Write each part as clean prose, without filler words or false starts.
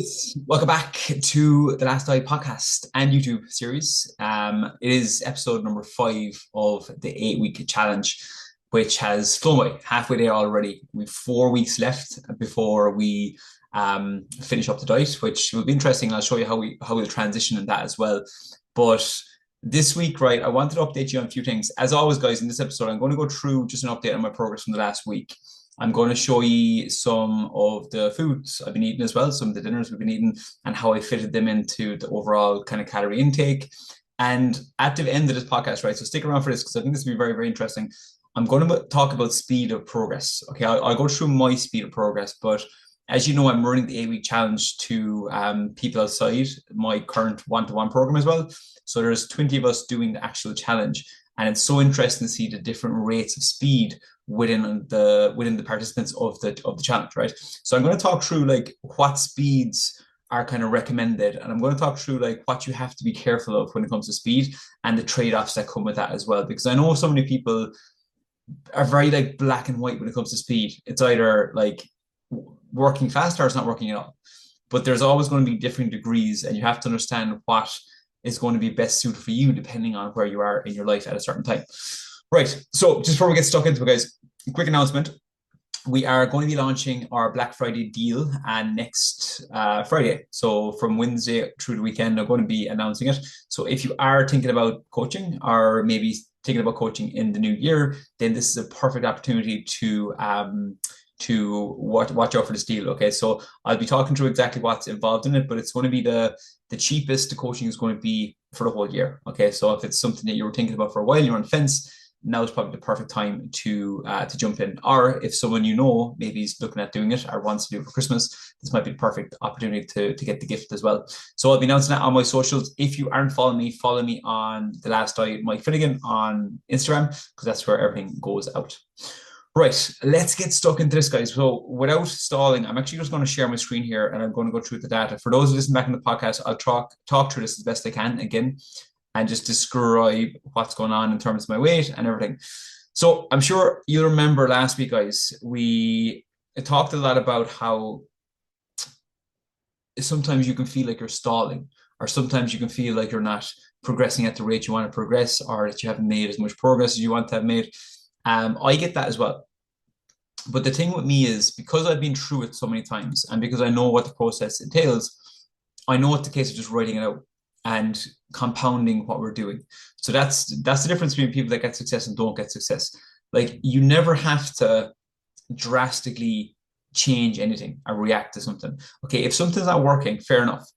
guys, welcome back to the Last Dive podcast and YouTube series. It is episode number 5 of the 8-week challenge, which has flown by halfway there already. We've 4 weeks left before we finish up the diet, which will be interesting. I'll show you how we'll transition in that as well. But this week, right, I wanted to update you on a few things. As always, guys, in this episode, I'm going to go through just an update on my progress from the last week. I'm going to show you some of the foods I've been eating as well, some of the dinners we've been eating, and how I fitted them into the overall kind of calorie intake. And at the end of this podcast, right, so stick around for this because I think this will be very, very interesting. I'm going to talk about speed of progress. Okay, I'll go through my speed of progress, but as you know, I'm running the 8-week challenge to people outside my current one-to-one program as well. So there's 20 of us doing the actual challenge. And it's so interesting to see the different rates of speed within the participants of the challenge, right? So I'm going to talk through like what speeds are kind of recommended, and I'm going to talk through like what you have to be careful of when it comes to speed and the trade-offs that come with that as well. Because I know so many people are very like black and white when it comes to speed. It's either like working fast or it's not working at all. But there's always going to be different degrees, and you have to understand what is going to be best suited for you depending on where you are in your life at a certain time. Right, so just before we get stuck into it, guys, quick announcement. We are going to be launching our Black Friday deal and next Friday. So from Wednesday through the weekend, I'm going to be announcing it. So if you are thinking about coaching or maybe thinking about coaching in the new year, then this is a perfect opportunity to watch out for this deal. Okay, so I'll be talking through exactly what's involved in it, but it's going to be the cheapest the coaching is going to be for the whole year. Okay, so if it's something that you were thinking about for a while, you're on the fence, now is probably the perfect time to jump in. Or if someone you know maybe is looking at doing it or wants to do it for Christmas, this might be the perfect opportunity to get the gift as well. So I'll be announcing that on my socials. If you aren't following me, follow me on The Last Diet Mike Finnegan on Instagram, because that's where everything goes out. Right, let's get stuck into this, guys. So without stalling, I'm actually just going to share my screen here and I'm going to go through the data. For those who listen back in the podcast, I'll talk through this as best I can again and just describe what's going on in terms of my weight and everything. So I'm sure you'll remember last week, guys, we talked a lot about how sometimes you can feel like you're stalling, or sometimes you can feel like you're not progressing at the rate you want to progress, or that you haven't made as much progress as you want to have made. I get that as well. But the thing with me is, because I've been through it so many times and because I know what the process entails, I know it's the case of just writing it out and compounding what we're doing. So that's the difference between people that get success and don't get success. Like, you never have to drastically change anything or react to something. Okay, if something's not working, fair enough.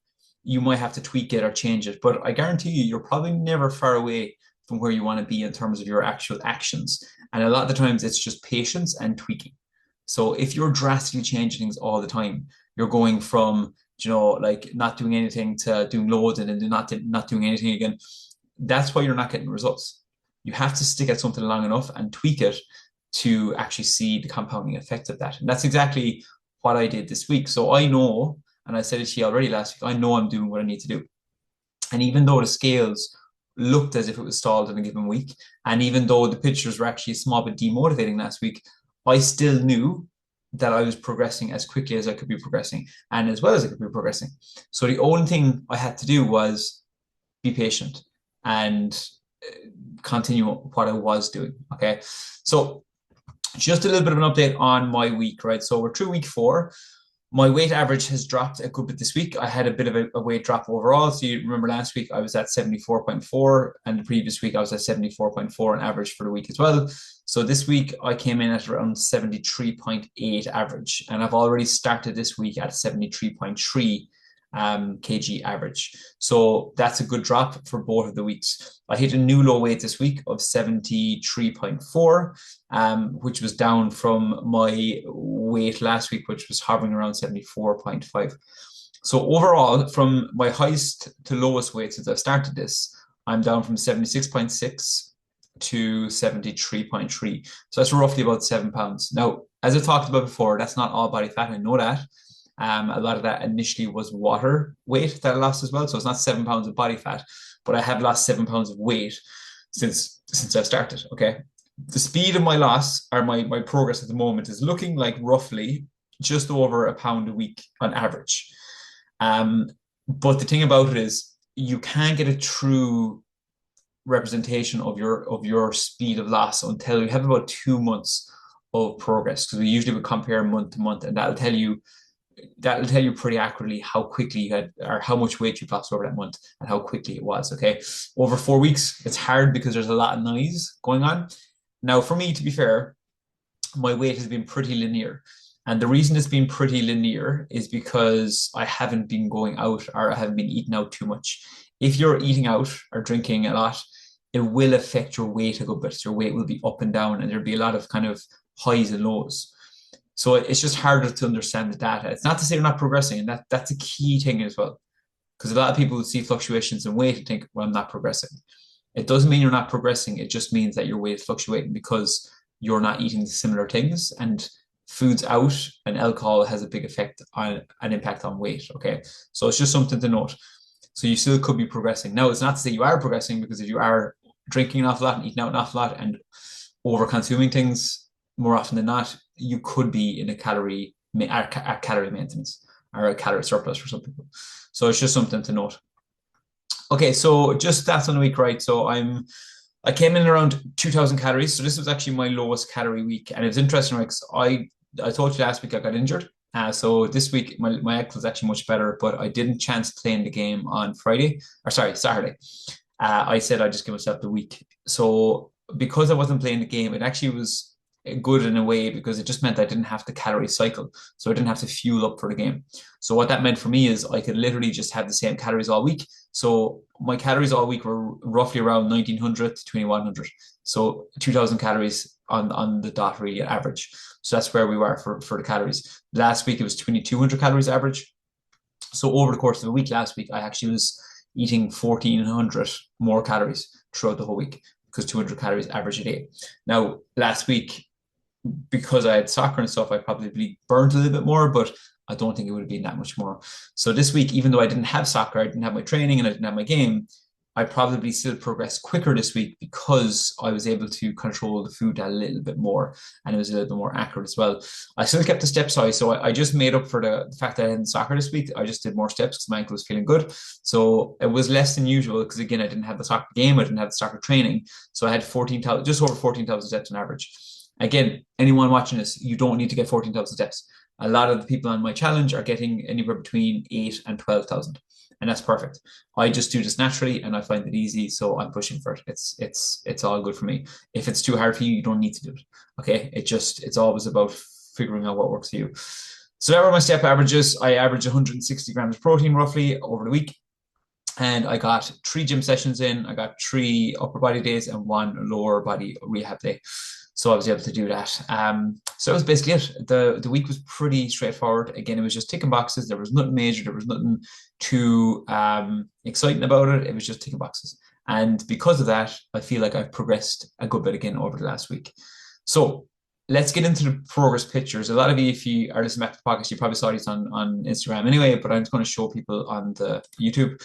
You might have to tweak it or change it, but I guarantee you're probably never far away from where you want to be in terms of your actual actions. And a lot of the times it's just patience and tweaking. So if you're drastically changing things all the time, you're going from, like not doing anything to doing loads and then not doing anything again. That's why you're not getting results. You have to stick at something long enough and tweak it to actually see the compounding effect of that. And that's exactly what I did this week. So I know, and I said it to you already last week, I know I'm doing what I need to do. And even though the scales looked as if it was stalled in a given week, and even though the pictures were actually a small bit demotivating last week, I still knew that I was progressing as quickly as I could be progressing and as well as I could be progressing. So the only thing I had to do was be patient and continue what I was doing. Okay. So just a little bit of an update on my week, right? So we're through week 4. My weight average has dropped a good bit this week. I had a bit of a weight drop overall. So you remember last week I was at 74.4 and the previous week I was at 74.4 on average for the week as well. So this week I came in at around 73.8 average, and I've already started this week at 73.3 kg average. So that's a good drop for both of the weeks. I hit a new low weight this week of 73.4, which was down from my weight last week, which was hovering around 74.5. So overall, from my highest to lowest weight since I started this, I'm down from 76.6 to 73.3. So that's roughly about 7 pounds. Now, as I talked about before, that's not all body fat. I know that. A lot of that initially was water weight that I lost as well. So it's not 7 pounds of body fat, but I have lost 7 pounds of weight since I've started. Okay. The speed of my loss, or my progress at the moment, is looking like roughly just over a pound a week on average. Um, but the thing about it is you can't get a true representation of your speed of loss until you have about 2 months of progress, because we usually would compare month to month, and that'll tell you pretty accurately how quickly you had or how much weight you lost over that month and how quickly it was. Okay. Over 4 weeks, it's hard because there's a lot of noise going on. Now, for me, to be fair, my weight has been pretty linear. And the reason it's been pretty linear is because I haven't been going out or I haven't been eating out too much. If you're eating out or drinking a lot, it will affect your weight a good bit. Your weight will be up and down, and there'll be a lot of kind of highs and lows. So it's just harder to understand the data. It's not to say you're not progressing, and that's a key thing as well. Because a lot of people see fluctuations in weight and think, well, I'm not progressing. It doesn't mean you're not progressing. It just means that your weight is fluctuating because you're not eating similar things, and foods out and alcohol has a big effect on an impact on weight. Okay. So it's just something to note. So you still could be progressing. Now, it's not to say you are progressing, because if you are drinking an awful lot and eating out an awful lot and over consuming things more often than not, you could be in a calorie maintenance or a calorie surplus for some people. So it's just something to note. Okay, so just stats on the week, right? So I came in around 2,000 calories. So this was actually my lowest calorie week. And it was interesting, right? 'Cause I told you last week I got injured. So this week my ankle was actually much better, but I didn't chance playing the game on Friday, or sorry, Saturday. I said I'd just give myself the week. So because I wasn't playing the game, it actually was good in a way, because it just meant I didn't have to calorie cycle. So I didn't have to fuel up for the game. So what that meant for me is I could literally just have the same calories all week. So my calories all week were roughly around 1900 to 2100. So 2000 calories on the dot, really, average. So that's where we were for the calories. Last week it was 2200 calories average. So over the course of a week last week, I actually was eating 1400 more calories throughout the whole week, because 200 calories average a day. Now, last week, because I had soccer and stuff, I probably burnt a little bit more, but I don't think it would have been that much more. So this week, even though I didn't have soccer, I didn't have my training, and I didn't have my game, I probably still progressed quicker this week because I was able to control the food a little bit more, and it was a little bit more accurate as well. I still kept the steps high, so I just made up for the fact that I hadn't soccer this week. I just did more steps because my ankle was feeling good. So it was less than usual because, again, I didn't have the soccer game, I didn't have the soccer training. So I had 14,000, just over 14,000 steps on average. Again, anyone watching this, you don't need to get 14,000 steps. A lot of the people on my challenge are getting anywhere between 8 and 12,000, and that's perfect. I just do this naturally and I find it easy, so I'm pushing for it. It's all good for me. If it's too hard for you, you don't need to do it. Okay, it's always about figuring out what works for you. So that were my step averages. I averaged 160 grams of protein roughly over the week, and I got 3 gym sessions in. I got 3 upper body days and 1 lower body rehab day. So I was able to do that. So that was basically it. The week was pretty straightforward. Again, it was just ticking boxes. There was nothing major. There was nothing too exciting about it. It was just ticking boxes. And because of that, I feel like I've progressed a good bit again over the last week. So let's get into the progress pictures. A lot of you, if you are listening back to the podcast, you probably saw these on Instagram anyway, but I'm just going to show people on the YouTube.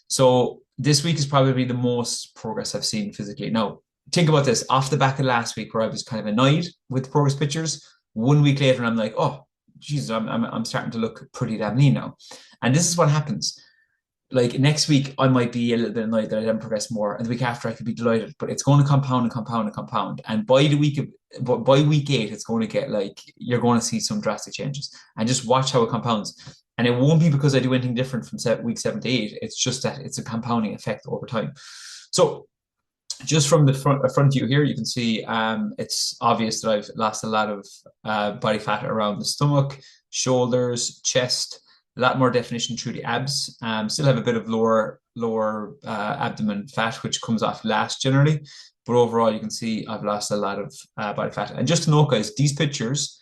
So this week is probably the most progress I've seen physically. Now, think about this. Off the back of last week, where I was kind of annoyed with the progress pictures, 1 week later, I'm like, oh, Jesus, I'm starting to look pretty damn lean now. And this is what happens. Like next week, I might be a little bit annoyed that I didn't progress more, and the week after, I could be delighted. But it's going to compound and compound and compound. And by week 8, it's going to get like you're going to see some drastic changes. And just watch how it compounds. And it won't be because I do anything different from week 7 to 8. It's just that it's a compounding effect over time. So just from the front view here, you can see it's obvious that I've lost a lot of body fat around the stomach, shoulders, chest, a lot more definition through the abs. Still have a bit of lower abdomen fat, which comes off last generally. But overall, you can see I've lost a lot of body fat. And just to note, guys, these pictures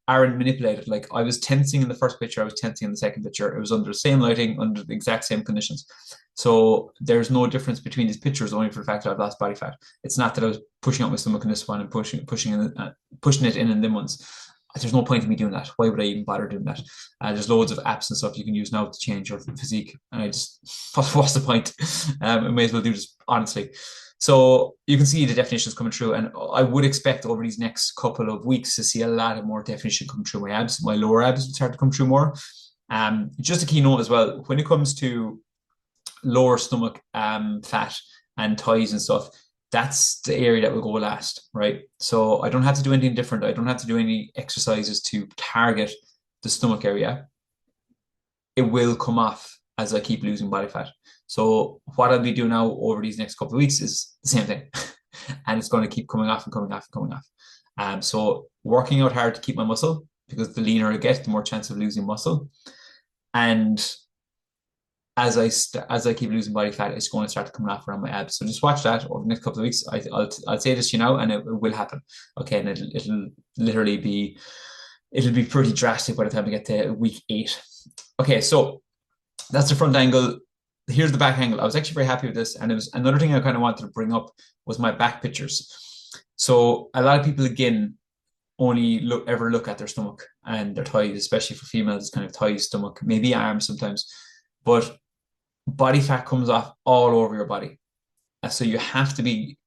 aren't manipulated. Like I was tensing in the first picture, I was tensing in the second picture. It was under the same lighting, under the exact same conditions. So there's no difference between these pictures, only for the fact that I've lost body fat. It's not that I was pushing up my stomach in this one and pushing it in them ones. There's no point in me doing that. Why would I even bother doing that? There's loads of apps and stuff you can use now to change your physique. And I just, what's the point? I may as well do this honestly. So you can see the definitions coming through, and I would expect over these next couple of weeks to see a lot of more definition come through my abs. My lower abs will start to come through more. Just a key note as well, when it comes to lower stomach fat and thighs and stuff, that's the area that will go last, right? So I don't have to do anything different. I don't have to do any exercises to target the stomach area. It will come off as I keep losing body fat. So what I'll be doing now over these next couple of weeks is the same thing. And it's going to keep coming off and coming off and coming off. So working out hard to keep my muscle, because the leaner I get, the more chance of losing muscle. And as I keep losing body fat, it's going to start to come off around my abs. So just watch that over the next couple of weeks. I'll say this, and it will happen. Okay, and it'll literally be pretty drastic by the time we get to week 8. Okay, so that's the front angle. Here's the back angle. I was actually very happy with this, and it was another thing I kind of wanted to bring up was my back pictures. So a lot of people again only ever look at their stomach and their thighs, especially for females, kind of thighs, stomach, maybe arms sometimes, but body fat comes off all over your body. So you have to be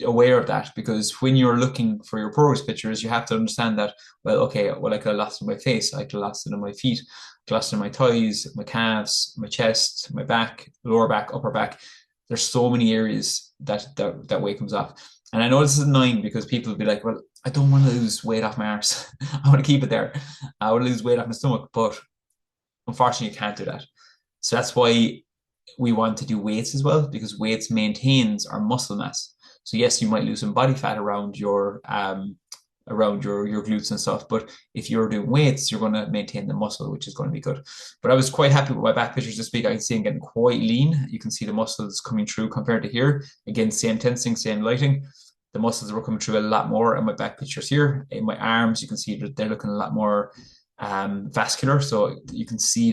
aware of that, because when you're looking for your progress pictures, you have to understand that, well, okay, well, I could have lost it on my face, I could have lost it on my feet, I could have lost it on my thighs, my calves, my chest, my back, lower back, upper back. There's so many areas that weight comes off. And I know this is annoying because people will be like, well, I don't want to lose weight off my arse. I want to keep it there. I want to lose weight off my stomach, but unfortunately you can't do that. So that's why we want to do weights as well, because weights maintains our muscle mass. So yes, you might lose some body fat around your glutes and stuff, but if you're doing weights, you're going to maintain the muscle, which is going to be good. But I was quite happy with my back pictures this week. I can see I'm getting quite lean. You can see the muscles coming through compared to here. Again, same tensing, same lighting. The muscles were coming through a lot more in my back pictures here. In my arms, you can see that they're looking a lot more vascular. So you can see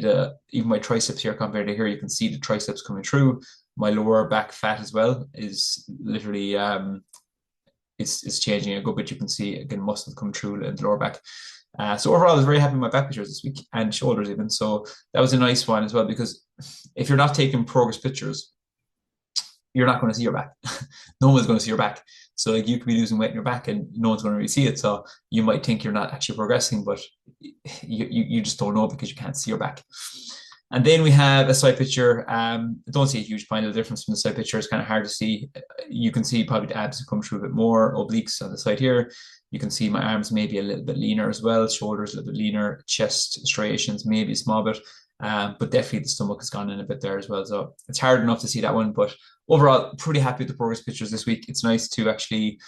even my triceps here compared to here, you can see the triceps coming through. My lower back fat as well is literally it's changing a good bit. You can see again muscles coming through in the lower back. So overall, I was very happy with my back pictures this week, and shoulders even. So that was a nice one as well, because if you're not taking progress pictures, you're not going to see your back. No one's going to see your back. So like you could be losing weight in your back and no one's going to really see it. So you might think you're not actually progressing, but you just don't know because you can't see your back. And then we have a side picture. Don't see a huge point of difference from the side picture. It's kind of hard to see. You can see probably the abs have come through a bit more, obliques on the side here. You can see my arms maybe a little bit leaner as well, shoulders a little bit leaner, chest striations maybe a small bit, but definitely the stomach has gone in a bit there as well. So it's hard enough to see that one, but overall, pretty happy with the progress pictures this week. It's nice to actually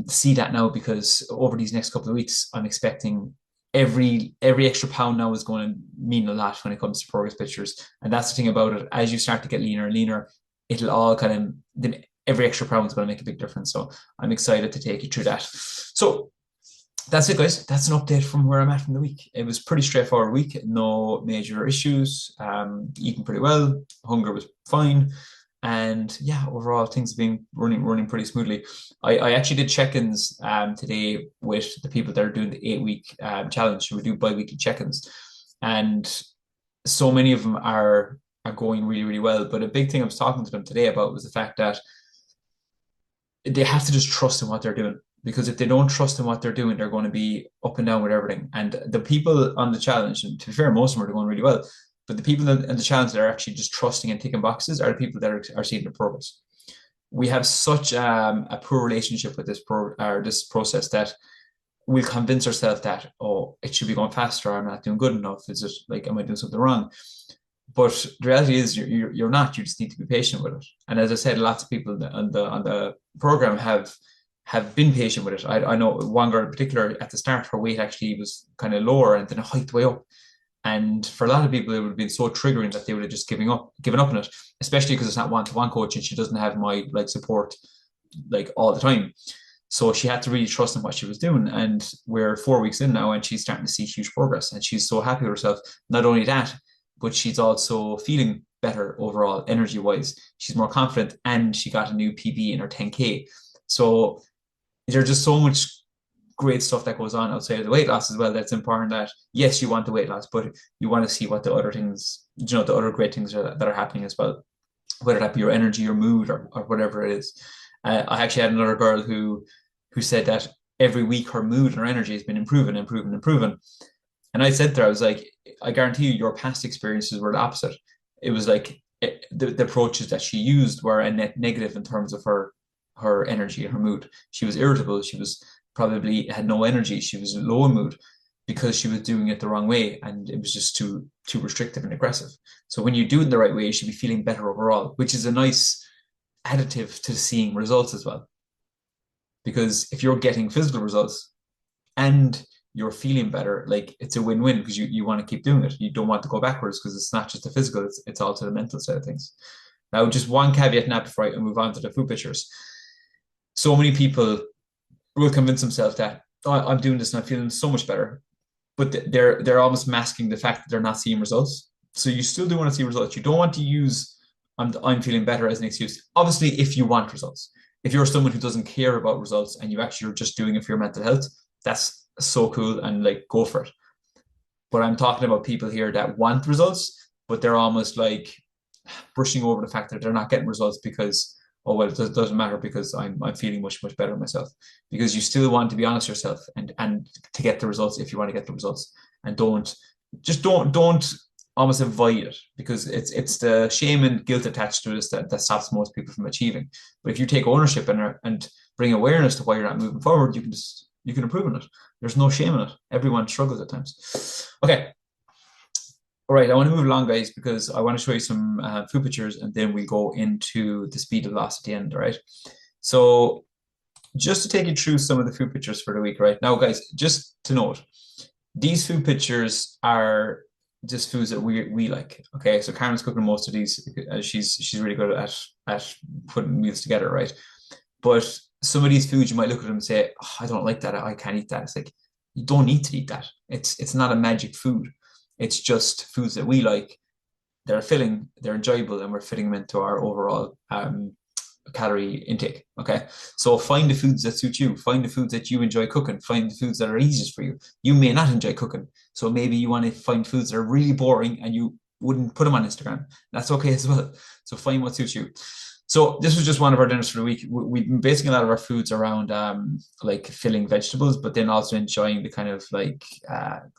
see that now, because over these next couple of weeks, I'm expecting every extra pound now is going to mean a lot when it comes to progress pictures. And that's the thing about it. As you start to get leaner and leaner, it'll all kind of, every extra pound is going to make a big difference. So I'm excited to take you through that. So that's it, guys. That's an update from where I'm at from the week. It was pretty straightforward week. No major issues. Eating pretty well. Hunger was fine. And yeah, overall things have been running pretty smoothly. I actually did check-ins today with the people that are doing the 8-week challenge. We do bi-weekly check-ins, and so many of them are going really, really well. But a big thing I was talking to them today about was the fact that they have to just trust in what they're doing. Because if they don't trust in what they're doing, they're going to be up and down with everything. And the people on the challenge, and to be fair, most of them are going really well. But the people in the challenge that are actually just trusting and ticking boxes are the people that are seeing the progress. We have such a poor relationship with this process that we'll convince ourselves that, oh, it should be going faster. I'm not doing good enough. Is it like, am I doing something wrong? But the reality is you're not. You just need to be patient with it. And as I said, lots of people on the program have been patient with it. I know one girl in particular at the start, her weight actually was kind of lower and then it hiked way up. And for a lot of people, it would have been so triggering that they would have just given up on it, especially because it's not one-to-one coaching. She doesn't have my support all the time. So she had to really trust in what she was doing. And we're 4 weeks in now and she's starting to see huge progress. And she's so happy with herself. Not only that, but she's also feeling better overall, energy-wise. She's more confident and she got a new PB in her 10K. So there's just so much great stuff that goes on outside of the weight loss as well. That's important. That yes, you want the weight loss, but you want to see what the other things, the other great things that are happening as well, whether that be your energy, your mood, or whatever it is. I actually had another girl who said that every week her mood and her energy has been improving. And I said to her, I was like, I guarantee you, your past experiences were the opposite. It was like the approaches that she used were a net negative in terms of her energy, her mood. She was irritable. She was probably had no energy. She was low in mood because she was doing it the wrong way, and it was just too restrictive and aggressive. So when you do it the right way, you should be feeling better overall, which is a nice additive to seeing results as well. Because if you're getting physical results and you're feeling better, like it's a win-win because you want to keep doing it. You don't want to go backwards because it's not just the physical, it's also the mental side of things. Now, just one caveat now before I move on to the food pictures. So many people will convince themselves that, oh, I'm doing this and I'm feeling so much better, but they're almost masking the fact that they're not seeing results. So you still do want to see results. You don't want to use I'm feeling better as an excuse. Obviously, if you want results, if you're someone who doesn't care about results and you actually are just doing it for your mental health, that's so cool and like go for it. But I'm talking about people here that want results, but they're almost like brushing over the fact that they're not getting results because, oh well, it doesn't matter because I'm feeling much better myself. Because you still want to be honest yourself and to get the results if you want to get the results, and don't almost avoid it because it's the shame and guilt attached to this that stops most people from achieving. But if you take ownership and bring awareness to why you're not moving forward, you can improve on it. There's no shame in it. Everyone struggles at times. Okay. All right, I want to move along, guys, because I want to show you some food pictures and then we go into the speed of loss at the end, all right? So just to take you through some of the food pictures for the week, right? Now, guys, just to note, these food pictures are just foods that we like. Okay, so Karen's cooking most of these. She's really good at putting meals together, right? But some of these foods you might look at them and say, oh, I don't like that. I can't eat that. It's like you don't need to eat that. It's not a magic food. It's just foods that we like. They're filling, they're enjoyable, and we're fitting them into our overall calorie intake. Okay. So find the foods that suit you. Find the foods that you enjoy cooking. Find the foods that are easiest for you. You may not enjoy cooking. So maybe you want to find foods that are really boring and you wouldn't put them on Instagram. That's okay as well. So find what suits you. So this was just one of our dinners for the week. We've been basing a lot of our foods around like filling vegetables, but then also enjoying the kind of like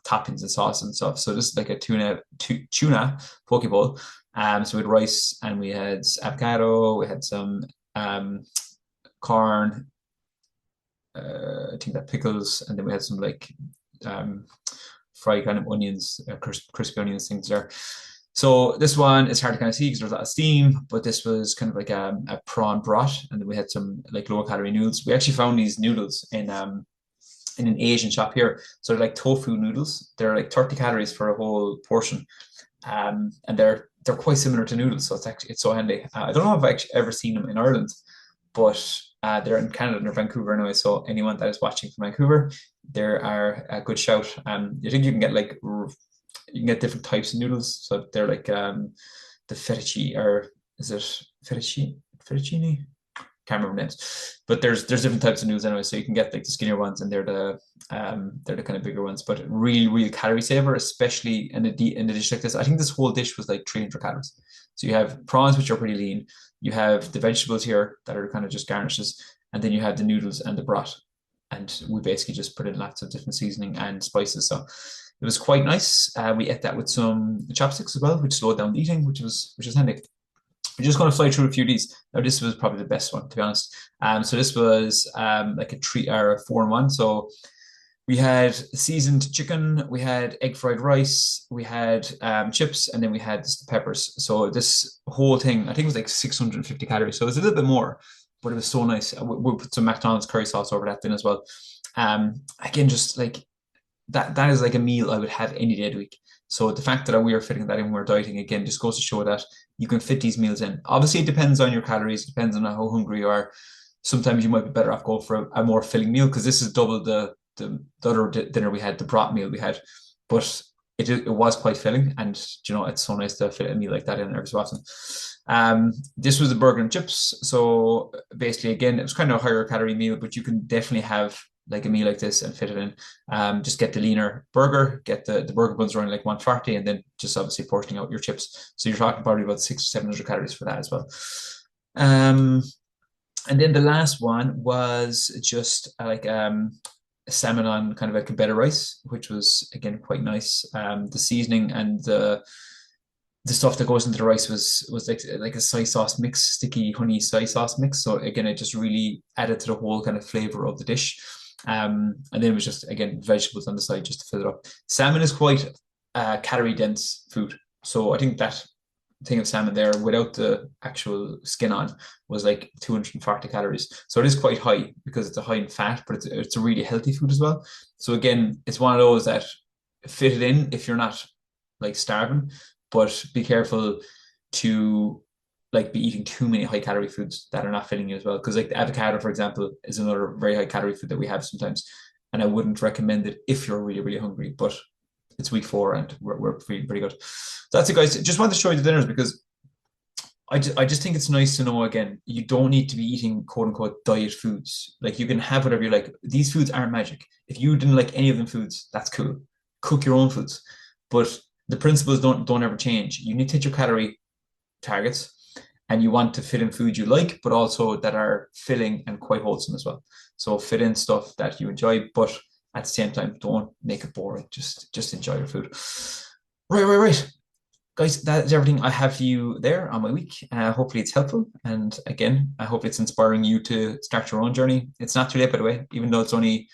toppings and sauce and stuff. So this is like a tuna poke bowl. So we had rice and we had avocado, we had some corn, I think that pickles, and then we had some like fried kind of onions, crispy onions, things there. So this one is hard to kind of see because there's a lot of steam, but this was kind of like a prawn broth, and then we had some like low calorie noodles. We actually found these noodles in an Asian shop here. So they're like tofu noodles. They're like 30 calories for a whole portion, and they're quite similar to noodles. So it's so handy. I don't know if I've actually ever seen them in Ireland, but they're in Canada, they're Vancouver anyway. So anyone that is watching from Vancouver, there are a good shout. I think you can get like you can get different types of noodles. So they're like the fettuccine, or is it fettuccine? Fettuccine? Can't remember names. But there's different types of noodles anyway. So you can get like the skinnier ones, and they're the kind of bigger ones. But real calorie saver, especially in a dish like this. I think this whole dish was like 300 calories. So you have prawns, which are pretty lean. You have the vegetables here that are kind of just garnishes, and then you have the noodles and the broth. And we basically just put in lots of different seasoning and spices. So it was quite nice. We ate that with some chopsticks as well, which slowed down the eating, which was handy. We're just going to fly through a few of these. Now, this was probably the best one, to be honest. So this was like a 4-in-1. So we had seasoned chicken, we had egg fried rice, we had chips, and then we had the peppers. So this whole thing, I think it was like 650 calories. So it was a little bit more, but it was so nice. We'll put some McDonald's curry sauce over that then as well. Again, just like that is like a meal I would have any day of the week. So the fact that we are fitting that in when we're dieting, again, just goes to show that you can fit these meals in. Obviously, it depends on your calories, it depends on how hungry you are. Sometimes you might be better off going for a more filling meal because this is double the other dinner we had, the broth meal we had. But it was quite filling, and you know it's so nice to fit a meal like that in every so often. This was a burger and chips. So basically, again, it was kind of a higher calorie meal, but you can definitely have like a meal like this and fit it in. Just get the leaner burger, get the burger buns running like 140, and then just obviously portioning out your chips. So you're talking probably about 600 to 700 calories for that as well. And then the last one was just like salmon on kind of like a bed of rice, which was again quite nice. The seasoning and the stuff that goes into the rice was like a soy sauce mix, sticky honey soy sauce mix. So again, it just really added to the whole kind of flavor of the dish. And then it was just again vegetables on the side just to fill it up. Salmon is quite calorie dense food, so I think that thing of salmon there without the actual skin on was like 240 calories. So it is quite high because it's a high in fat, but it's a really healthy food as well. So again, it's one of those that fit it in if you're not like starving, but be careful to like be eating too many high calorie foods that are not filling you as well. Because like the avocado, for example, is another very high calorie food that we have sometimes. And I wouldn't recommend it if you're really, really hungry, but it's week 4 and we're feeling pretty good. So that's it, guys. Just wanted to show you the dinners because I just think it's nice to know again, you don't need to be eating quote unquote diet foods. Like you can have whatever you like. These foods aren't magic. If you didn't like any of them foods, that's cool. Cook your own foods. But the principles don't ever change. You need to hit your calorie targets and you want to fit in food you like, but also that are filling and quite wholesome as well. So fit in stuff that you enjoy, but at the same time, don't make it boring. Just enjoy your food. Right. Guys, that is everything I have for you there on my week. Hopefully it's helpful. And again, I hope it's inspiring you to start your own journey. It's not too late, by the way, even though it's only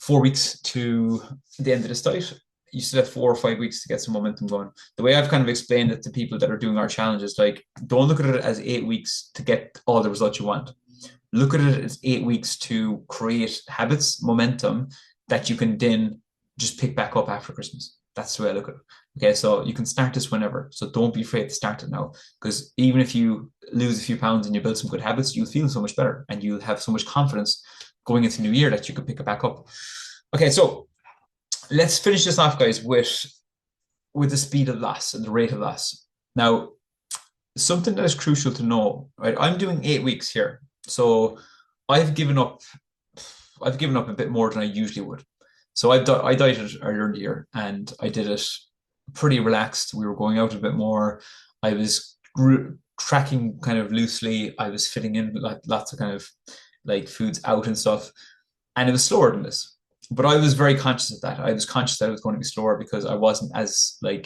4 weeks to the end of this diet. You still have 4 or 5 weeks to get some momentum going. The way I've kind of explained it to people that are doing our challenges, like don't look at it as 8 weeks to get all the results you want. Look at it as 8 weeks to create habits, momentum that you can then just pick back up after Christmas. That's the way I look at it. Okay, so you can start this whenever. So don't be afraid to start it now. Because even if you lose a few pounds and you build some good habits, you'll feel so much better and you'll have so much confidence going into the new year that you could pick it back up. Okay, so let's finish this off, guys, with the speed of loss and the rate of loss. Now, something that is crucial to know, right? I'm doing 8 weeks here. So I've given up a bit more than I usually would. So I dieted earlier in the year and I did it pretty relaxed. We were going out a bit more. I was tracking kind of loosely. I was fitting in like lots of kind of like foods out and stuff. And it was slower than this. But I was very conscious of that. I was conscious that it was going to be slower because I wasn't as I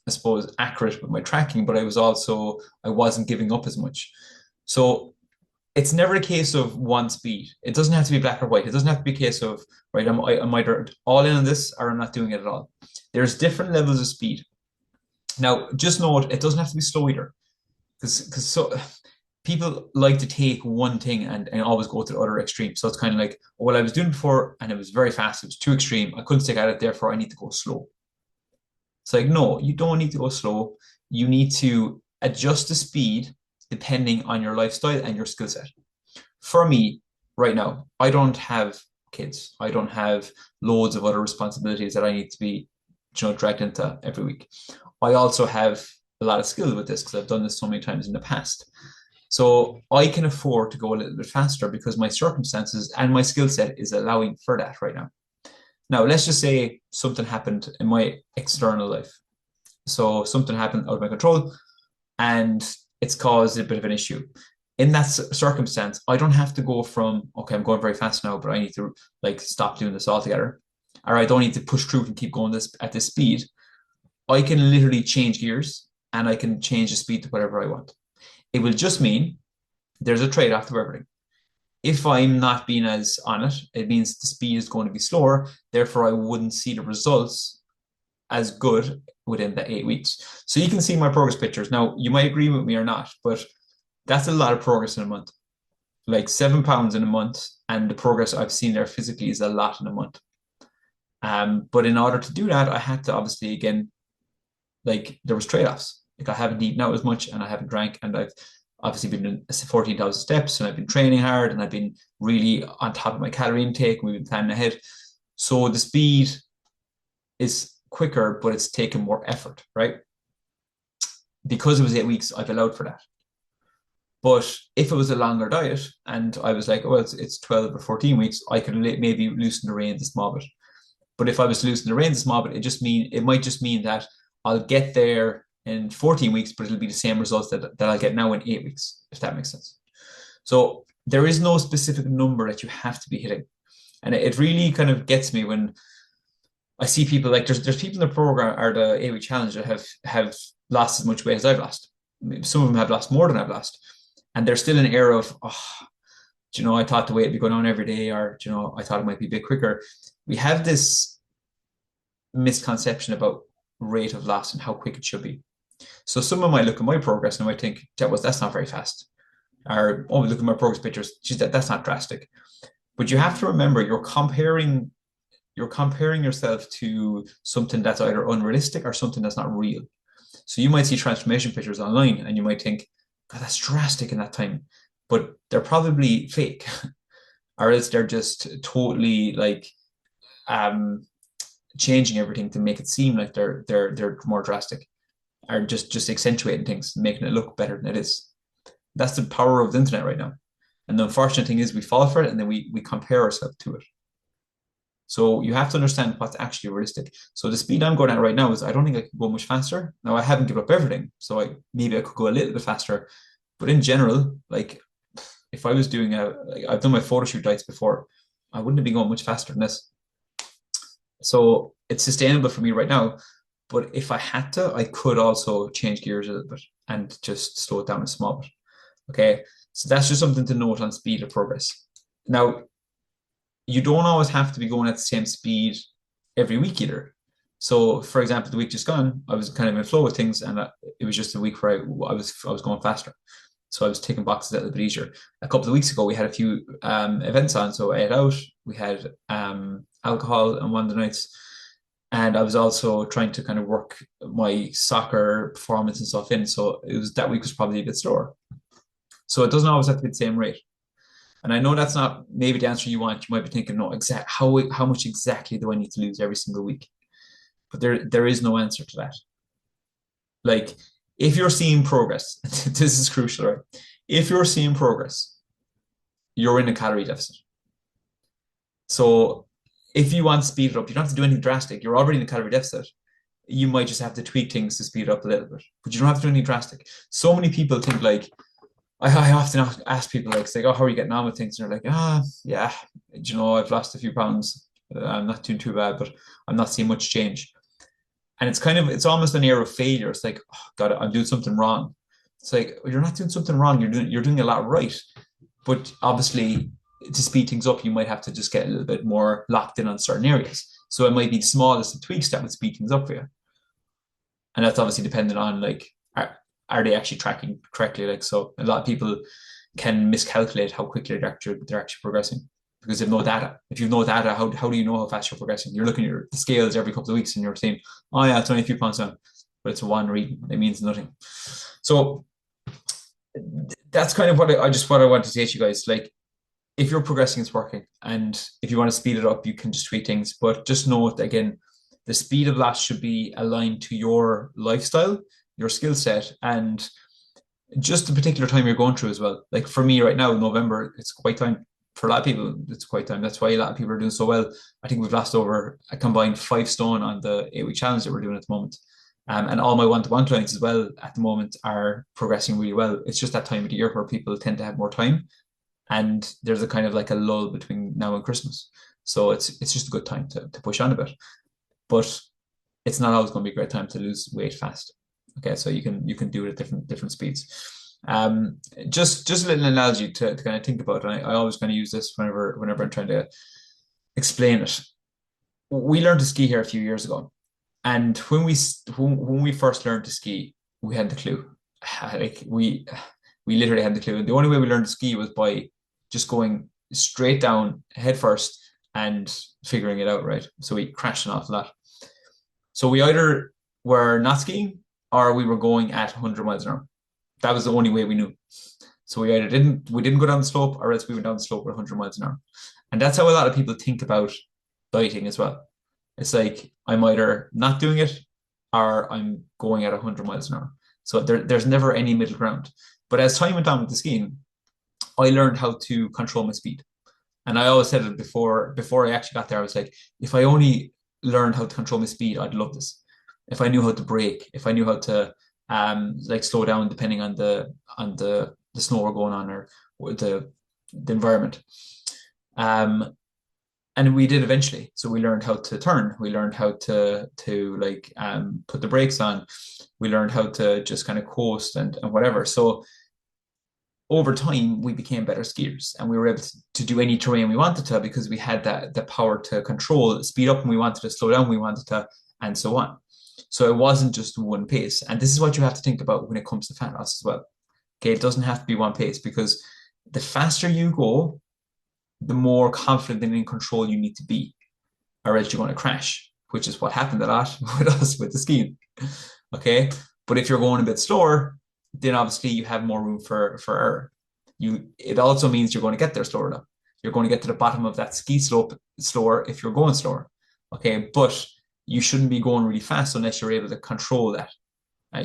suppose accurate with my tracking, but I wasn't giving up as much. So it's never a case of one speed. It doesn't have to be black or white. It doesn't have to be a case of, right, I'm either all in on this or I'm not doing it at all. There's different levels of speed. Now, just note, it doesn't have to be slow either. Because so people like to take one thing and always go to the other extreme. So it's kind of like, well, I was doing before and it was very fast. It was too extreme. I couldn't stick at it. Therefore, I need to go slow. It's like, no, you don't need to go slow. You need to adjust the speed depending on your lifestyle and your skill set. For me, right now, I don't have kids. I don't have loads of other responsibilities that I need to be, dragged into every week. I also have a lot of skill with this because I've done this so many times in the past. So I can afford to go a little bit faster because my circumstances and my skill set is allowing for that right now. Now, let's just say something happened in my external life. So something happened out of my control and it's caused a bit of an issue. In that circumstance, I don't have to go from, okay, I'm going very fast now, but I need to like stop doing this altogether. Or I don't need to push through and keep going at this speed. I can literally change gears and I can change the speed to whatever I want. It will just mean there's a trade-off to everything. If I'm not being as on it, it means the speed is going to be slower. Therefore, I wouldn't see the results as good within the 8 weeks. So you can see my progress pictures. Now, you might agree with me or not, but that's a lot of progress in a month. Like 7 pounds in a month, and the progress I've seen there physically is a lot in a month. But in order to do that, I had to obviously, again, like there was trade-offs. Like I haven't eaten out as much and I haven't drank, and I've obviously been doing 14,000 steps and I've been training hard and I've been really on top of my calorie intake and we've been planning ahead. So the speed is quicker, but it's taken more effort, right? Because it was 8 weeks, I've allowed for that. But if it was a longer diet and I was like, oh, it's 12 or 14 weeks, I could maybe loosen the reins a small bit. But if I was to loosen the reins a small bit, it might just mean that I'll get there in 14 weeks, but it'll be the same results that I'll get now in 8 weeks, if that makes sense. So there is no specific number that you have to be hitting. And it really kind of gets me when I see people like there's people in the program or the A-Week challenge that have lost as much weight as I've lost. Some of them have lost more than I've lost. And they're still in an era of, oh, I thought the weight would be going on every day, or I thought it might be a bit quicker. We have this misconception about rate of loss and how quick it should be. So someone might look at my progress and might think, that's not very fast. Or, oh, look at my progress pictures. Geez, that's not drastic. But you have to remember you're comparing yourself to something that's either unrealistic or something that's not real. So you might see transformation pictures online and you might think, God, that's drastic in that time. But they're probably fake. Or else they're just totally like changing everything to make it seem like they're more drastic, or just accentuating things, making it look better than it is. That's the power of the internet right now. And the unfortunate thing is we fall for it and then we compare ourselves to it. So you have to understand what's actually realistic. So the speed I'm going at right now is I don't think I can go much faster. Now I haven't given up everything, so maybe I could go a little bit faster. But in general, like if I was doing I've done my photo shoot diets before, I wouldn't have been going much faster than this. So it's sustainable for me right now. But if I had to, I could also change gears a little bit and just slow it down a small bit. Okay. So that's just something to note on speed of progress. Now, you don't always have to be going at the same speed every week either. So, for example, the week just gone, I was kind of in flow with things, and it was just a week where I was going faster. So I was taking boxes a little bit easier. A couple of weeks ago, we had a few events on. So I ate out. We had alcohol on one of the nights. And I was also trying to kind of work my soccer performance and stuff in. So that week was probably a bit slower. So it doesn't always have to be the same rate. And I know that's not maybe the answer you want. You might be thinking, no, how much exactly do I need to lose every single week? But there is no answer to that. Like, if you're seeing progress, this is crucial, right? If you're seeing progress, you're in a calorie deficit. So if you want to speed it up, you don't have to do anything drastic. You're already in a calorie deficit. You might just have to tweak things to speed it up a little bit, but you don't have to do anything drastic. So many people think like, I often ask people like, oh, how are you getting on with things? And they're like, yeah, I've lost a few pounds. I'm not doing too bad, but I'm not seeing much change. And it's almost an air of failure. It's like, oh God, I'm doing something wrong. It's like, well, you're not doing something wrong. You're doing a lot right. But obviously, to speed things up, you might have to just get a little bit more locked in on certain areas. So it might be the smallest of tweaks that would speed things up for you. And that's obviously dependent on like, are they actually tracking correctly? Like, so a lot of people can miscalculate how quickly they're actually progressing because they've no data. If you've no data, how do you know how fast you're progressing? You're looking at the scales every couple of weeks and you're saying, oh yeah, it's only a few pounds down, but it's one reading. It means nothing. So that's kind of what I want to say to you guys. Like, if you're progressing, it's working. And if you want to speed it up, you can just tweak things. But just note that, again, the speed of loss should be aligned to your lifestyle, your skill set, and just the particular time you're going through as well. Like for me right now, November, it's quite time. For a lot of people, it's quite time. That's why a lot of people are doing so well. I think we've lost over a combined 5 stone on the 8-week challenge that we're doing at the moment. And all my one-to-one clients as well at the moment are progressing really well. It's just that time of the year where people tend to have more time. And there's a kind of like a lull between now and Christmas. So it's just a good time to push on a bit. But it's not always going to be a great time to lose weight fast. Okay, so you can do it at different speeds. Just a little analogy to kind of think about. And I always kind of use this whenever I'm trying to explain it. We learned to ski here a few years ago. And when we first learned to ski, we had the clue. Like we literally had the clue. And the only way we learned to ski was by just going straight down head first and figuring it out, right? So we crashed an awful lot. So we either were not skiing or we were going at 100 miles an hour. That was the only way we knew. So we either didn't go down the slope or else we went down the slope at 100 miles an hour. And that's how a lot of people think about dieting as well. It's like, I'm either not doing it or I'm going at 100 miles an hour. So there's never any middle ground. But as time went on with the skiing, I learned how to control my speed. And I always said it before I actually got there, I was like, if I only learned how to control my speed, I'd love this. If I knew how to brake, if I knew how to like slow down depending on the snow we're going on or the environment. Um, and we did eventually. So we learned how to turn. We learned how to like put the brakes on. We learned how to just kind of coast and whatever. So over time, we became better skiers, and we were able to do any terrain we wanted to because we had that the power to control, speed up when we wanted to, slow down when we wanted to, and so on. So it wasn't just one pace. And this is what you have to think about when it comes to fat loss as well. Okay, it doesn't have to be one pace because the faster you go, the more confident and in control you need to be, or else you're going to crash, which is what happened a lot with us with the skiing. Okay, but if you're going a bit slower, then obviously you have more room for error. It also means you're going to get there slower enough. You're going to get to the bottom of that ski slope slower if you're going slower. Okay, but you shouldn't be going really fast unless you're able to control that.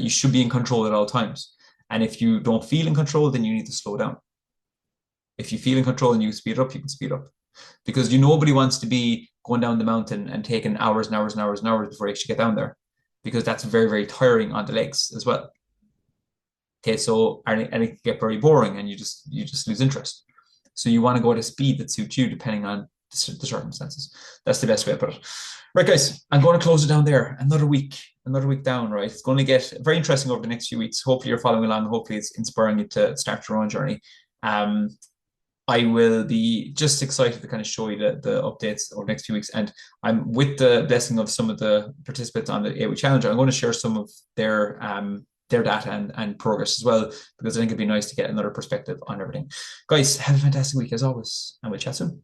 You should be in control at all times. And if you don't feel in control, then you need to slow down. If you feel in control and you speed up, you can speed up. Because nobody wants to be going down the mountain and taking hours and hours and hours and hours before you actually get down there. Because that's very, very tiring on the legs as well. Okay, so and it can get very boring and you just lose interest. So you want to go at a speed that suits you depending on the circumstances. That's the best way to put it. Right, guys, I'm going to close it down there. Another week down, right? It's going to get very interesting over the next few weeks. Hopefully you're following along. Hopefully it's inspiring you to start your own journey. Um, I will be just excited to kind of show you the updates over the next few weeks. And I'm with the blessing of some of the participants on the 8-week challenge. I'm going to share some of their data and progress as well, because I think it'd be nice to get another perspective on everything. Guys, have a fantastic week as always, and we'll chat soon.